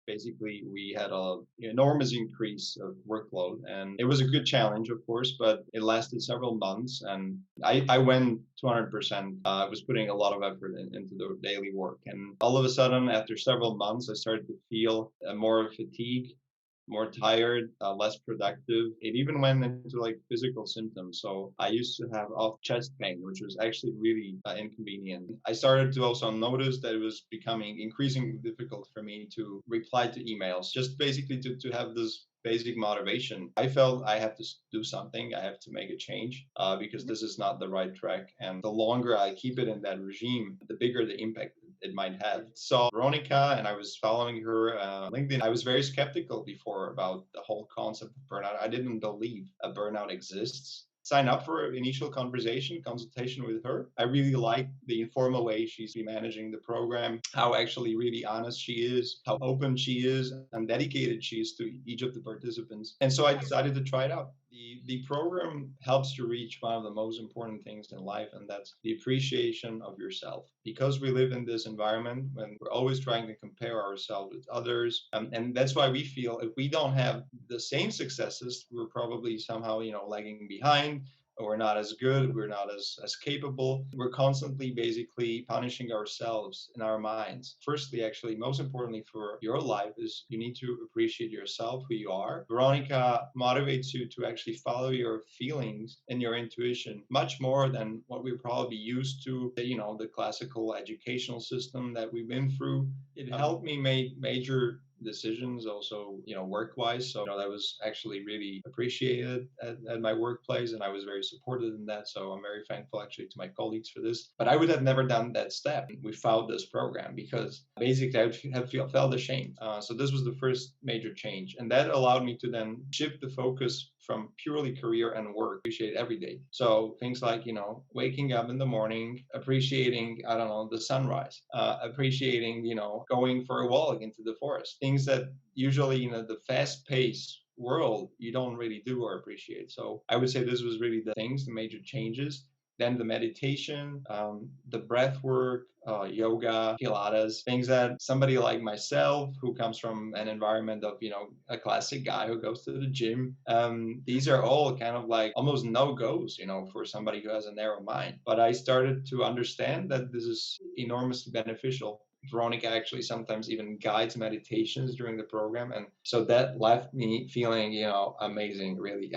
Basically, we had a enormous increase of workload, and it was a good challenge, of course, but it lasted several months, and I went 200%. I was putting a lot of effort into the daily work, and all of a sudden, after several months, I started to feel more fatigue, more tired, less productive. It even went into like physical symptoms. So I used to have off chest pain, which was actually really inconvenient. I started to also notice that it was becoming increasingly difficult for me to reply to emails, just basically to have this basic motivation. I felt I have to do something. I have to make a change because this is not the right track. And the longer I keep it in that regime, the bigger the impact it might have. So Veronica, and I was following her LinkedIn. I was very skeptical before about the whole concept of burnout. I didn't believe a burnout exists. Sign up for an initial consultation with her. I really like the informal way she's been managing the program, how actually really honest she is, how open she is, and dedicated she is to each of the participants. And so I decided to try it out. The program helps you reach one of the most important things in life, and that's the appreciation of yourself. Because we live in this environment when we're always trying to compare ourselves with others, and that's why we feel if we don't have the same successes, we're probably somehow lagging behind, we're not as good, we're not as capable. We're constantly basically punishing ourselves in our minds. Firstly, actually, most importantly for your life is you need to appreciate yourself, who you are. Veronica motivates you to actually follow your feelings and your intuition much more than what we're probably used to, the classical educational system that we've been through. It helped me make major decisions also work wise, so that was actually really appreciated at my workplace, and I was very supported in that, so I'm very thankful actually to my colleagues for this. But I would have never done that step without this program, because basically I would have felt ashamed. So this was the first major change, and that allowed me to then shift the focus from purely career and work, appreciate every day. So things like waking up in the morning, appreciating, I don't know, the sunrise, appreciating going for a walk into the forest, things that usually the fast paced world you don't really do or appreciate. So I would say this was really the major changes. Then the meditation, the breath work, yoga, Pilates, things that somebody like myself, who comes from an environment of, a classic guy who goes to the gym, these are all kind of like almost no-goes, for somebody who has a narrow mind. But I started to understand that this is enormously beneficial. Veronica actually sometimes even guides meditations during the program. And so that left me feeling, amazing, really.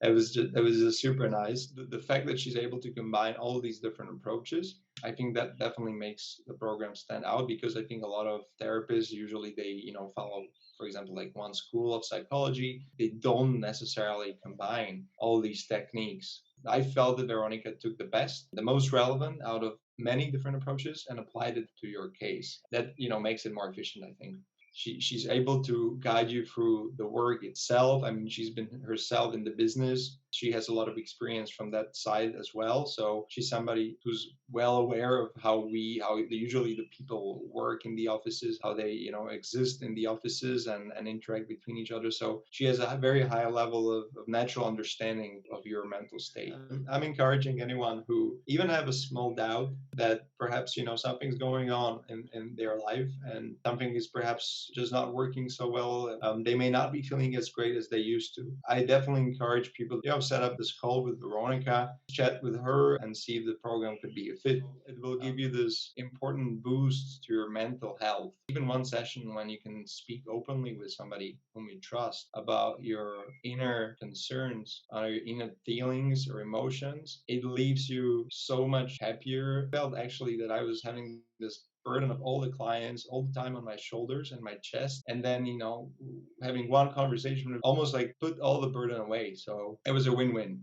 It was just super nice. The fact that she's able to combine all of these different approaches, I think that definitely makes the program stand out, because I think a lot of therapists usually they follow, for example, like one school of psychology. They don't necessarily combine all these techniques. I felt that Veronica took the best, the most relevant out of many different approaches and applied it to your case. That makes it more efficient, I think. She's able to guide you through the work itself. I mean, she's been herself in the business. She has a lot of experience from that side as well. So she's somebody who's well aware of how usually the people work in the offices, how they, exist in the offices and interact between each other. So she has a very high level of natural understanding of your mental state. I'm encouraging anyone who even have a small doubt that perhaps, something's going on in their life, and something is perhaps just not working so well. They may not be feeling as great as they used to. I definitely encourage people to set up this call with Veronica, chat with her, and see if the program could be a fit. It will give you this important boost to your mental health. Even one session when you can speak openly with somebody whom you trust about your inner concerns, your inner feelings or emotions, it leaves you so much happier. I felt actually that I was having this burden of all the clients all the time on my shoulders and my chest, and then having one conversation would almost like put all the burden away. So it was a win-win.